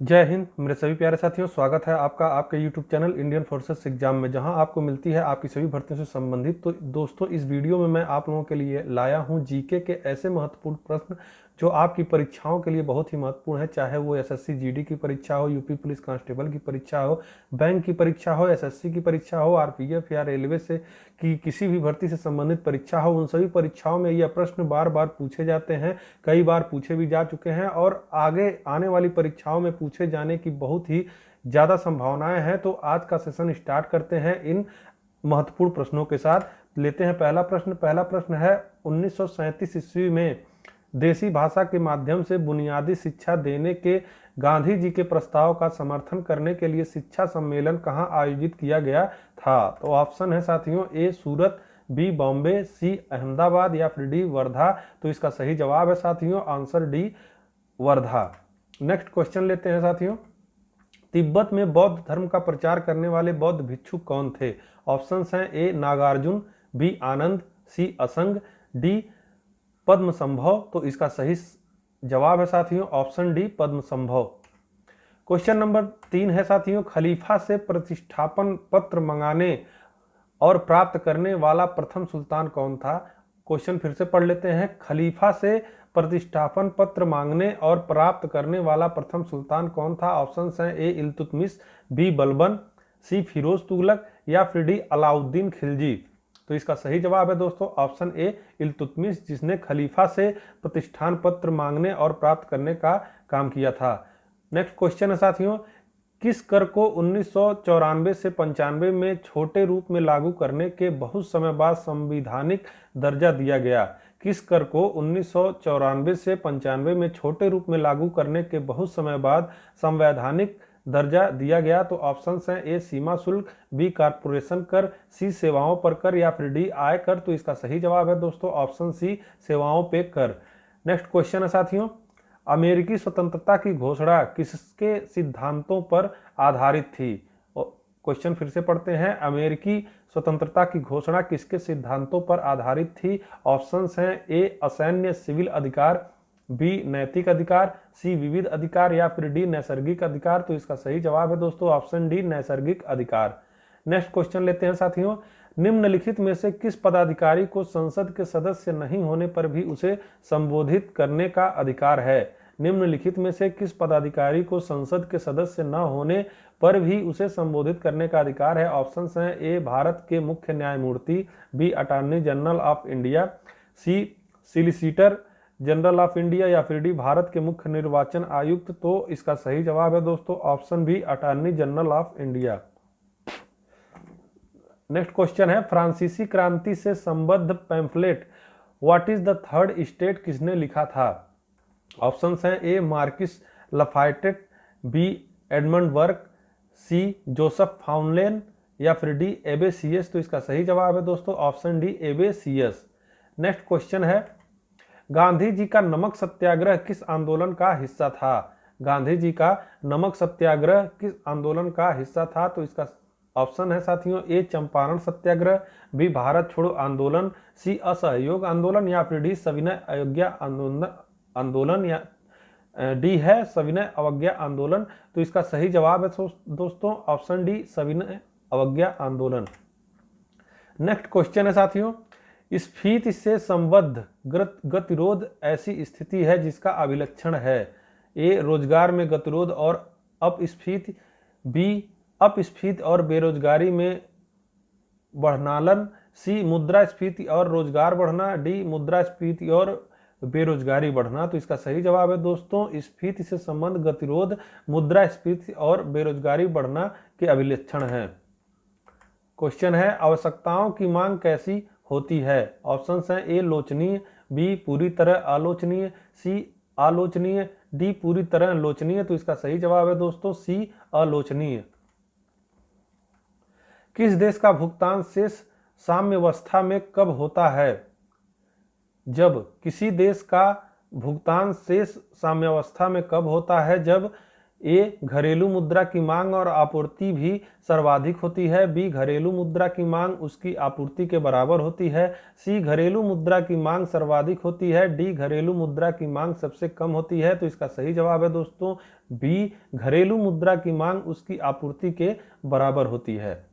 जय हिंद मेरे सभी प्यारे साथियों, स्वागत है आपका आपके YouTube channel Indian forces exam में, जहां आपको मिलती है आपकी सभी भर्तियों से संबंधित। तो दोस्तों, इस वीडियो में मैं आप लोगों के लिए लाया हूं जीके के ऐसे महत्वपूर्ण प्रश्न जो आपकी परीक्षाओं के लिए बहुत ही महत्वपूर्ण है। चाहे वो एसएससी जीडी की परीक्षा हो, यूपी पुलिस कांस्टेबल की परीक्षा हो, बैंक की परीक्षा हो, एसएससी की परीक्षा हो, आरपीएफ या रेलवे से की किसी भी भर्ती से संबंधित परीक्षा हो, उन सभी परीक्षाओं में यह प्रश्न बार बार पूछे जाते हैं। कई बार पूछे भी जा चुके हैं और आगे आने वाली परीक्षाओं में पूछे जाने की बहुत ही ज़्यादा संभावनाएं हैं। तो आज का सेशन स्टार्ट करते हैं इन महत्वपूर्ण प्रश्नों के साथ। लेते हैं पहला प्रश्न है 1937 ईस्वी में देसी भाषा के माध्यम से बुनियादी शिक्षा देने के गांधी जी के प्रस्ताव का समर्थन करने के लिए शिक्षा सम्मेलन कहां आयोजित किया गया था? तो ऑप्शन है साथियों, ए सूरत, बी बॉम्बे, सी अहमदाबाद या फिर डी वर्धा। तो इसका सही जवाब है साथियों answer D Wardha. Next question लेते हैं साथियों। तिब्बत में बौद्ध धर्म का प्रचार करने वाले बौद्ध भिक्षु कौन थे? ऑप्शंस हैं ए नागार्जुन, बी आनंद, सी असंग, डी पद्म संभव। तो इसका सही जवाब है साथियों ऑप्शन डी पद्म संभव। क्वेश्चन नंबर 3 है साथियों, खलीफा से प्रतिष्ठापन पत्र मंगाने और प्राप्त करने वाला प्रथम सुल्तान कौन था? क्वेश्चन फिर से पढ़ लेते हैं। खलीफा से प्रतिष्ठापन पत्र मांगने और प्राप्त करने वाला प्रथम सुल्तान कौन था? ऑप्शंस हैं ए इल्तुतमिश, बी बलबन, सी फिरोज तुगलक या फिर डी अलाउद्दीन खिलजी। तो इसका सही जवाब है दोस्तों ऑप्शन ए इल्तुतमिश, जिसने खलीफा से प्रतिष्ठान पत्र मांगने और प्राप्त करने का काम किया था। नेक्स्ट क्वेश्चन है साथियों, किस कर को 1994 से 95 में छोटे रूप में लागू करने के बहुत समय बाद संवैधानिक दर्जा दिया गया? किस कर को 1994 से 95 में छोटे रूप में लागू करने के बहुत समय बाद संवैधानिक दर्जा दिया गया? तो ऑप्शंस हैं ए सीमा शुल्क, बी कारपोरेशन कर, सी सेवाओं पर कर या फिर डी आय कर। तो इसका सही जवाब है दोस्तों ऑप्शन सी सेवाओं पे कर। नेक्स्ट क्वेश्चन है साथियों, अमेरिकी स्वतंत्रता की घोषणा किसके सिद्धांतों पर आधारित थी? क्वेश्चन फिर से पढ़ते हैं, अमेरिकी स्वतंत्रता की घोषणा किसके सिद्धांतों पर आधारित थी? ऑप्शंस हैं ए असैन्य सिविल अधिकार, बी नैतिक अधिकार, सी विविध अधिकार या फिर डी नैसर्गिक अधिकार। तो इसका सही जवाब है दोस्तों ऑप्शन डी नैसर्गिक अधिकार। नेक्स्ट क्वेश्चन लेते हैं साथियों, निम्नलिखित में से किस पदाधिकारी को संसद के सदस्य नहीं होने पर भी उसे संबोधित करने का अधिकार है? निम्नलिखित में से किस पदाधिकारी को संसद के सदस्य न होने पर भी उसे संबोधित करने का अधिकार है? ऑप्शंस हैं ए भारत के मुख्य न्यायमूर्ति, B attorney general of India, C solicitor general of India या फिर डी भारत के मुख्य निर्वाचन आयुक्त। तो इसका सही जवाब है दोस्तों option B attorney general of India. Next question है, फ्रांसीसी क्रांति से संबद्ध pamphlet what is the third state किसने लिखा था? ऑप्शंस हैं A marquis Lafayette, B Edmund Burke, C Joseph फाउनलेन या फिर डी एबेसियस। तो इसका सही जवाब है दोस्तों ऑप्शन डी एबेसियस। नेक्स्ट क्वेश्चन है, गांधी जी का नमक सत्याग्रह किस आंदोलन का हिस्सा था? गांधी जी का नमक सत्याग्रह किस आंदोलन का हिस्सा था? तो इसका ऑप्शन है साथियों ए चंपारण सत्याग्रह, बी भारत छोड़ो आंदोलन, सी असहयोग आंदोलन या फिर डी सविनय अवज्ञा आंदोलन या डी है सविनय अवज्ञा आंदोलन। तो इसका सही जवाब है दोस्तों ऑप्शन डी सविनय अवज्ञा आंदोलन। नेक्स्ट क्वेश्चन है साथियों, स्फीति से संबद्ध गतिरोध ऐसी स्थिति है जिसका अभिलक्षण है? ए रोजगार में गतिरोध और अपस्फीति, बी अपस्फीति और बेरोजगारी में बढ़नालन, सी मुद्रास्फीति और रोजगार बढ़ना, डी मुद्रास्फीति और बेरोजगारी बढ़ना। तो इसका सही जवाब है दोस्तों स्फीति से संबंध गतिरोध, मुद्रास्फीति और बेरोजगारी बढ़ना के अभिलक्षण है। क्वेश्चन है, आवश्यकताओं की मांग कैसी होती है? ऑप्शंस हैं ए लोचनीय, बी पूरी तरह आलोचनीय, सी आलोचनीय, डी पूरी तरह लोचनीय। तो इसका सही जवाब है दोस्तों सी आलोचनीय। किस देश का भुगतान शेष साम्यावस्था में कब होता है? जब किसी देश का भुगतान शेष साम्यावस्था में कब होता है? जब ए घरेलू मुद्रा की मांग और आपूर्ति भी सर्वाधिक होती है, बी घरेलू मुद्रा की मांग उसकी आपूर्ति के बराबर होती है, सी घरेलू मुद्रा की मांग सर्वाधिक होती है, डी घरेलू मुद्रा की मांग सबसे कम होती है। तो इसका सही जवाब है दोस्तों बी घरेलू मुद्रा की मांग उसकी आपूर्ति के बराबर होती है।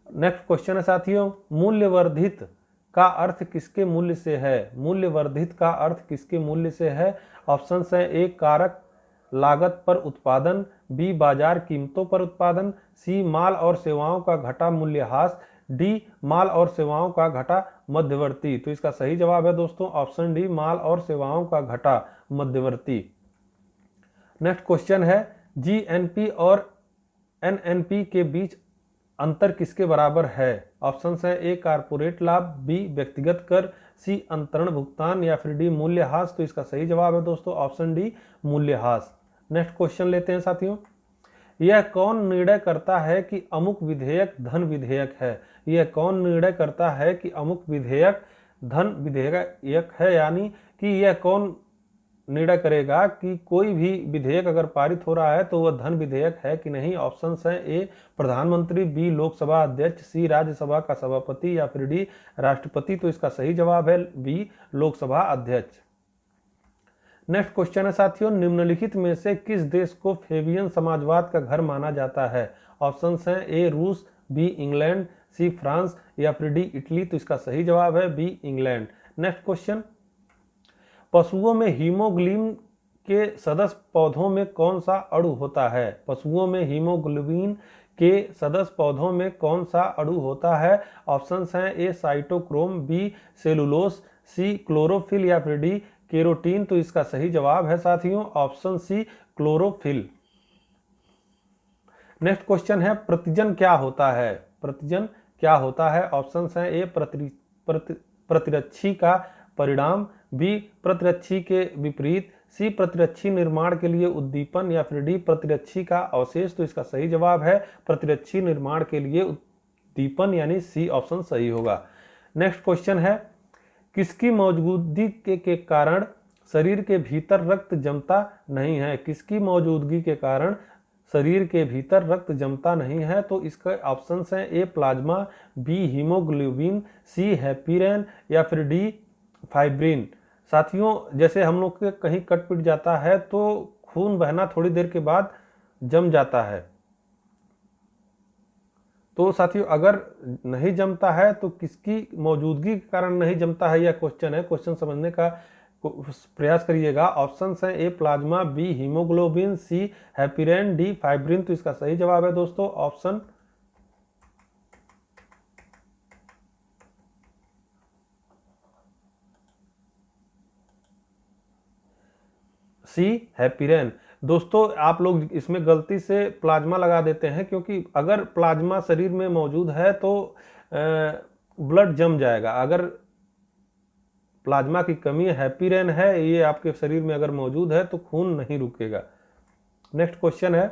नेक्स्ट क्वेश्चन है साथियों, मूल्यवर्धित का अर्थ किसके मूल्य से है? मूल्यवर्धित का अर्थ किसके मूल्य से है? ऑप्शन है ए कारक लागत पर उत्पादन, बी बाजार कीमतों पर उत्पादन, सी माल और सेवाओं का घटा मूल्यह्रास, डी माल और सेवाओं का घटा मध्यवर्ती। तो इसका सही जवाब है दोस्तों ऑप्शन डी माल और सेवाओं का घटा मध्यवर्ती। नेक्स्ट क्वेश्चन है, जीएनपी और एनएनपी के बीच अंतर किसके बराबर है? ऑप्शन है ए कारपोरेट लाभ, बी व्यक्तिगत कर, सी अंतरण भुगतान या फिर डी मूल्यह्रास। तो इसका सही जवाब है दोस्तों ऑप्शन डी मूल्यह्रास। नेक्स्ट क्वेश्चन लेते हैं साथियों, यह कौन निर्णय करता है कि अमुक विधेयक धन विधेयक है? यह कौन निर्णय करता है कि अमुक विधेयक धन विधेयक है, यानी कि यह कौन निर्णय करेगा कि कोई भी विधेयक अगर पारित हो रहा है तो वह धन विधेयक है कि नहीं? ऑप्शन है ए प्रधानमंत्री, बी लोकसभा अध्यक्ष, सी राज्यसभा का सभापति या फिर डी राष्ट्रपति। तो इसका सही जवाब है बी लोकसभा अध्यक्ष। नेक्स्ट क्वेश्चन है साथियों, निम्नलिखित में से किस देश को फेबियन समाजवाद का घर माना जाता है? ऑप्शन है ए रूस, बी इंग्लैंड, सी फ्रांस या फिर डी इटली। तो इसका सही जवाब है बी इंग्लैंड। नेक्स्ट क्वेश्चन, पशुओं में हीमोग्लोबिन के सदस्य पौधों में कौन सा अणु होता है? पशुओं में हीमोग्लोबिन के सदस्य पौधों में कौन सा अणु होता है? ऑप्शंस हैं ए साइटोक्रोम, बी सेलुलोस, सी क्लोरोफिल या फिर डी केरोटीन। तो इसका सही जवाब है साथियों option C chlorophyll. Next question है, प्रतिजन क्या होता है? प्रतिजन क्या होता है? ऑप्शंस हैं ए प्रतिरक्षी का परिणाम, बी प्रतिरक्षी के विपरीत, सी प्रतिरक्षी निर्माण के लिए उद्दीपन या फिर डी प्रतिरक्षी का अवशेष। तो इसका सही जवाब है प्रतिरक्षी निर्माण के लिए उद्दीपन, यानी सी ऑप्शन सही होगा। नेक्स्ट क्वेश्चन है, किसकी मौजूदगी के कारण शरीर के भीतर रक्त जमता नहीं है? किसकी मौजूदगी के कारण शरीर के भीतर रक्त जमता नहीं है? तो इसका ऑप्शन है ए प्लाज्मा, बी हीमोग्लोबिन, सी हेपिरेन या फिर डी फाइब्रिन। साथियों जैसे हम लोग के कहीं कट पिट जाता है तो खून बहना थोड़ी देर के बाद जम जाता है, तो साथियों अगर नहीं जमता है तो किसकी मौजूदगी के कारण नहीं जमता है, यह क्वेश्चन है। क्वेश्चन समझने का प्रयास करिएगा। ऑप्शन है ए प्लाज्मा, बी हीमोग्लोबिन, सी हेपिरेन, डी फाइब्रिन। तो इसका सही जवाब है दोस्तों ऑप्शन सी हेपिरेन। दोस्तों आप लोग इसमें गलती से प्लाज्मा लगा देते हैं, क्योंकि अगर प्लाज्मा शरीर में मौजूद है तो ब्लड जम जाएगा। अगर प्लाज्मा की कमी हेपिरेन है, ये आपके शरीर में अगर मौजूद है तो खून नहीं रुकेगा। नेक्स्ट क्वेश्चन है,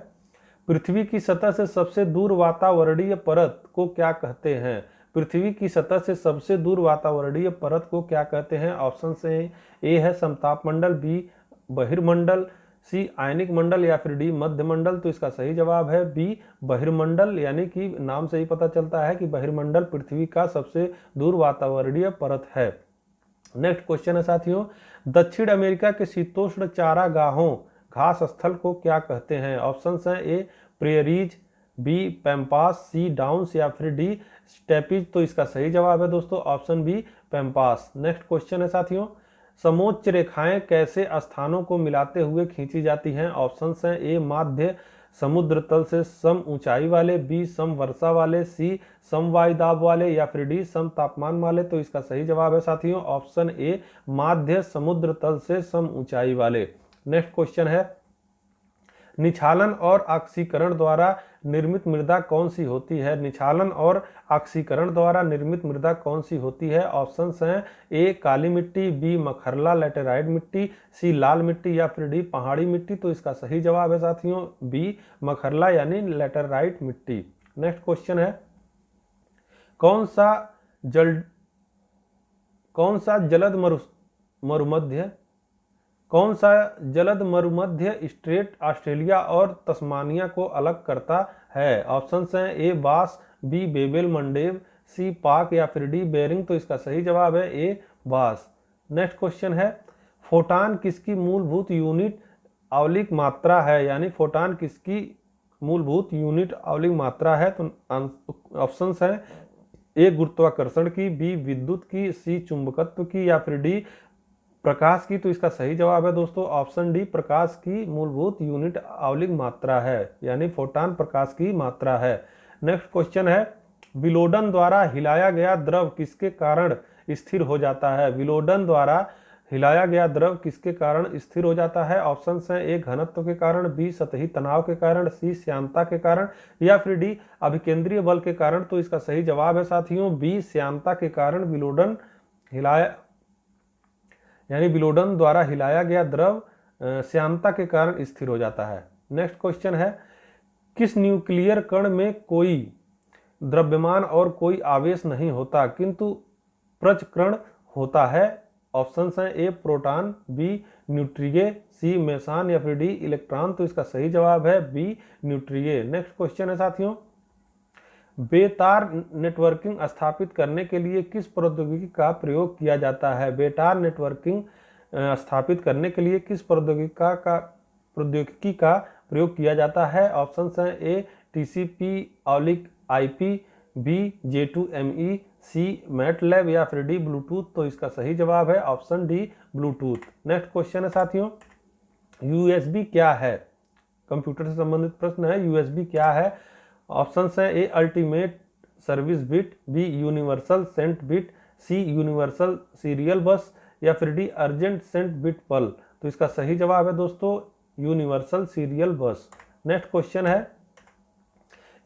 पृथ्वी की सतह से सबसे दूर वातावरणीय परत को क्या कहते हैं? पृथ्वी की सतह से सबसे दूर वातावरणीय परत को क्या कहते हैं? ऑप्शन से ए है समताप मंडल, बी बहिर्मंडल, सी आयनिक मंडल या फिर डी मध्य मंडल। तो इसका सही जवाब है बी बहिर्मंडल, यानी कि नाम से ही पता चलता है कि बहिर्मंडल पृथ्वी का सबसे दूर वातावरणीय परत है। नेक्स्ट क्वेश्चन है साथियों, दक्षिण अमेरिका के शीतोष्ण चारागाहों घास स्थल को क्या कहते हैं? ऑप्शन हैं ए प्रेरीज, बी पैम्पास, सी डाउन्स या फिर डी स्टेपीज। तो इसका सही जवाब है दोस्तों ऑप्शन बी पैम्पास। नेक्स्ट क्वेश्चन है साथियों, समोच्च रेखाएं कैसे स्थानों को मिलाते हुए खींची जाती हैं? ऑप्शन हैं ए माध्य समुद्र तल से सम ऊंचाई वाले, बी सम वर्षा वाले, सी सम वायुदाब वाले या फिर डी सम तापमान वाले। तो इसका सही जवाब है साथियों ऑप्शन ए माध्य समुद्र तल से सम ऊंचाई वाले। नेक्स्ट क्वेश्चन है, निछालन और ऑक्सीकरण द्वारा निर्मित मृदा कौन सी होती है? निछालन और ऑक्सीकरण द्वारा निर्मित मृदा कौन सी होती है? ऑप्शंस हैं ए काली मिट्टी, बी मखरला लैटेराइट मिट्टी, सी लाल मिट्टी या फिर डी पहाड़ी मिट्टी। तो इसका सही जवाब है साथियों बी मखरला यानी लैटेराइट मिट्टी। नेक्स्ट क्वेश्चन है, कौन सा जलद मरुमध्य कौन सा जलद मरुमध्य स्ट्रेट ऑस्ट्रेलिया और तस्मानिया को अलग करता है? ऑप्शन हैं ए बास, बी बेबल मंडेव, सी पाक या फिर डी बेरिंग। तो इसका सही जवाब है ए बास। नेक्स्ट क्वेश्चन है, फोटान किसकी मूलभूत यूनिट आवलिक मात्रा है? यानी फोटान किसकी मूलभूत यूनिट आवलिक मात्रा है? तो ऑप्शंस हैं ए गुरुत्वाकर्षण की, बी विद्युत की, सी चुंबकत्व की या फिर डी प्रकाश की। तो इसका सही जवाब है दोस्तों ऑप्शन डी, प्रकाश की मूलभूत यूनिट आवलिक मात्रा है, यानी फोटान प्रकाश की मात्रा है। नेक्स्ट क्वेश्चन है, विलोडन द्वारा हिलाया गया द्रव किसके कारण स्थिर हो जाता है? विलोडन द्वारा हिलाया गया द्रव किसके कारण स्थिर हो जाता है? ऑप्शन हैं ए घनत्व के कारण, बी सतही तनाव के कारण, सी श्यानता के कारण या फिर डी अभिकेंद्रीय बल के कारण। तो इसका सही जवाब है साथियों बी, श्यानता के कारण विलोडन हिलाया, यानी विलोडन द्वारा हिलाया गया द्रव श्यानता के कारण स्थिर हो जाता है। नेक्स्ट क्वेश्चन है, किस न्यूक्लियर कण में कोई द्रव्यमान और कोई आवेश नहीं होता किंतु प्रचक्रण होता है? ऑप्शन हैं ए प्रोटॉन, बी न्यूट्रिये, सी मेसान या फिर डी इलेक्ट्रॉन। तो इसका सही जवाब है बी न्यूट्रिये। नेक्स्ट क्वेश्चन है साथियों, बेतार नेटवर्किंग स्थापित करने के लिए किस प्रौद्योगिकी का प्रयोग किया जाता है? बेतार नेटवर्किंग स्थापित करने के लिए किस प्रौद्योगिकी का प्रयोग किया जाता है? ऑप्शन हैं ए TCP/IP, बी J2ME, सी मैटलैब या फिर डी ब्लूटूथ। तो इसका सही जवाब है option D Bluetooth. Next question है साथियों, USB क्या है? कंप्यूटर से संबंधित प्रश्न है, USB क्या है? ऑप्शन है A ultimate service bit, B universal cent bit, C universal serial bus या फिर डी अर्जेंट सेंट बिट पल। तो इसका सही जवाब है दोस्तों यूनिवर्सल सीरियल बस। नेक्स्ट क्वेश्चन है,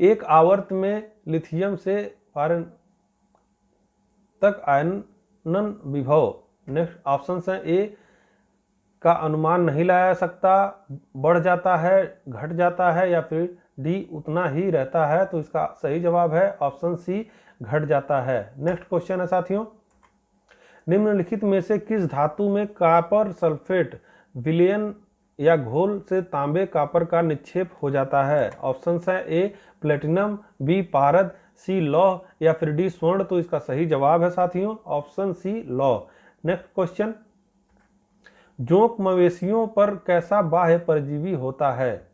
एक आवर्त में लिथियम से फारेन तक आयनन विभव। नेक्स्ट ऑप्शन है ए का अनुमान नहीं लगाया सकता, बढ़ जाता है, घट जाता है या फिर डी उतना ही रहता है। तो इसका सही जवाब है ऑप्शन सी, घट जाता है। नेक्स्ट क्वेश्चन है साथियों, निम्नलिखित में से किस धातु में कॉपर सल्फेट विलयन या घोल से तांबे कॉपर का निक्षेप हो जाता है? ऑप्शन है ए प्लेटिनम, बी पारद, सी लौह या फिर डी स्वर्ण। तो इसका सही जवाब है साथियों ऑप्शन सी लौह। नेक्स्ट क्वेश्चन, जोंक मवेशियों पर कैसा बाह्य परजीवी होता है?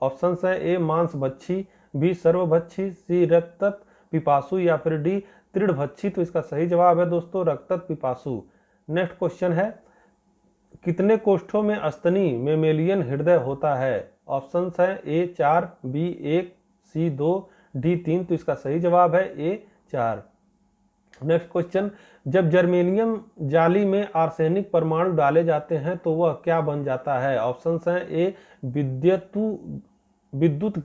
ऑप्शन है ए मांसभक्षी, बी सर्वभक्षी, सी रक्तत पिपासु या फिर डी तृणभक्षी। तो इसका सही जवाब है दोस्तों रक्तत पिपासु। नेक्स्ट क्वेश्चन है, कितने कोष्ठों में अस्तनी मेमेलियन हृदय होता है? ऑप्शन है ए 4, बी 1, सी 2, डी 3। तो इसका सही जवाब है ए 4। नेक्स्ट क्वेश्चन, जब जर्मेनियम जाली में आर्सेनिक परमाणु डाले जाते हैं तो वह क्या बन जाता है? ऑप्शन हैं ए विद्युत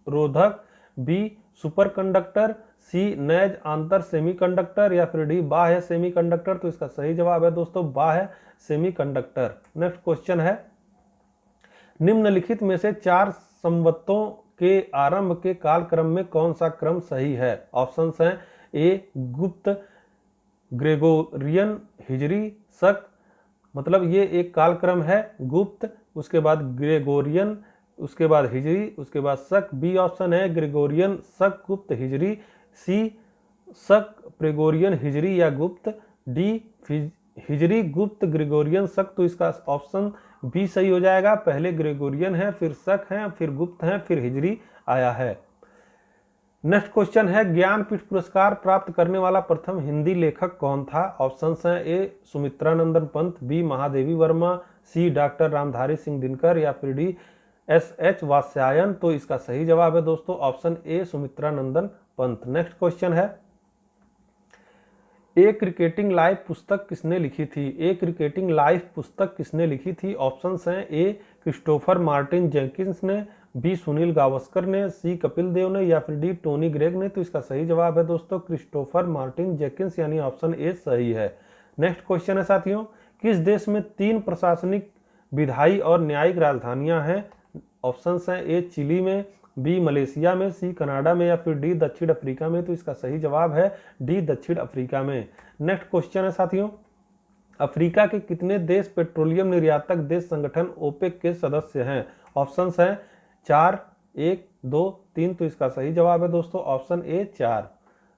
रोधक, बी सुपरकंडक्टर, सी नैज आंतर सेमीकंडक्टर या फिर डी बाह्य सेमीकंडक्टर। तो इसका सही जवाब है दोस्तों बाह्य सेमीकंडक्टर। नेक्स्ट क्वेश्चन है, निम्नलिखित में से 4 संवत्ों के आरंभ के कालक्रम में कौन सा क्रम सही है? ऑप्शन हैं ए गुप्त, ग्रेगोरियन, हिजरी, शक। मतलब ये एक कालक्रम है, गुप्त, उसके बाद ग्रेगोरियन, उसके बाद हिजरी, उसके बाद शक। बी ऑप्शन है ग्रेगोरियन, शक, गुप्त, हिजरी, सी शक, ग्रेगोरियन, हिजरी या गुप्त, डी हिजरी, गुप्त, ग्रेगोरियन, शक। तो इसका ऑप्शन बी सही हो जाएगा। पहले ग्रेगोरियन है, फिर शक है, फिर गुप्त है, फिर हिजरी आया है। नेक्स्ट क्वेश्चन है, ज्ञानपीठ पुरस्कार प्राप्त करने वाला प्रथम हिंदी लेखक कौन था? ऑप्शन हैं ए सुमित्रानंदन पंत, बी महादेवी वर्मा, सी डॉक्टर रामधारी सिंह दिनकर या फिर डी SH वात्स्यायन। तो इसका सही जवाब है दोस्तों option A Sumitranandan Pant. Next question है, ए क्रिकेटिंग लाइफ पुस्तक किसने लिखी थी? ए क्रिकेटिंग लाइफ पुस्तक किसने लिखी थी? ऑप्शंस हैं ए क्रिस्टोफर मार्टिन जेकिंस ने, बी सुनील गावस्कर ने, सी कपिल देव ने या फिर डी टोनी ग्रेग ने। तो इसका सही जवाब है दोस्तों क्रिस्टोफर मार्टिन जेकिंस, यानी ऑप्शन ए सही है। नेक्स्ट क्वेश्चन है साथियों, किस देश में 3 प्रशासनिक, विधायी और न्यायिक राजधानियां हैं? ऑप्शंस हैं ए चिली में, बी मलेशिया में, सी कनाडा में या फिर डी दक्षिण अफ्रीका में। तो इसका सही जवाब है डी दक्षिण अफ्रीका में। नेक्स्ट क्वेश्चन है साथियों, अफ्रीका के कितने देश पेट्रोलियम निर्यातक देश संगठन ओपेक के सदस्य हैं? ऑप्शंस हैं 4, 1, 2, 3। तो इसका सही जवाब है दोस्तों ऑप्शन ए 4।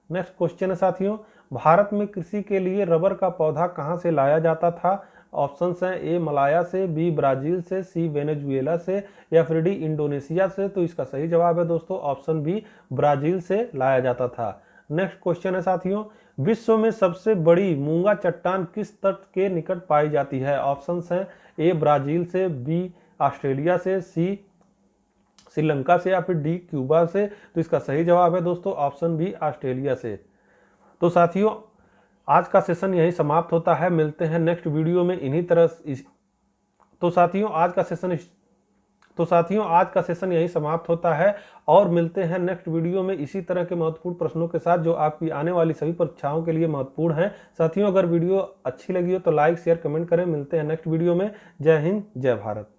नेक्स्ट क्वेश्चन है साथियों, भारत में कृषि के लिए रबर का पौधा कहां से लाया जाता था? ऑप्शंस हैं ए मलाया से, बी ब्राजील से, सी वेनेजुएला से, या फिर डी इंडोनेशिया से। तो इसका सही जवाब है दोस्तों ऑप्शन बी ब्राजील से लाया जाता था। नेक्स्ट क्वेश्चन है साथियों, विश्व में सबसे बड़ी मूंगा चट्टान किस तट के निकट पाई जाती है? ऑप्शंस हैं ए ब्राजील से, बी ऑस्ट्रेलिया से, सी श्रीलंका से, या फिर डी क्यूबा से। तो इसका सही जवाब है दोस्तों ऑप्शन बी ऑस्ट्रेलिया से। तो साथियों आज का सेशन यही समाप्त होता है, मिलते हैं नेक्स्ट वीडियो में इन्हीं तरह तो साथियों आज का सेशन यही समाप्त होता है और मिलते हैं नेक्स्ट वीडियो में इसी तरह के महत्वपूर्ण प्रश्नों के साथ जो आपकी आने वाली सभी परीक्षाओं के लिए महत्वपूर्ण हैं। साथियों अगर वीडियो अच्छी लगी हो तो लाइक शेयर कमेंट करें। मिलते हैं नेक्स्ट वीडियो में। जय हिंद जय भारत।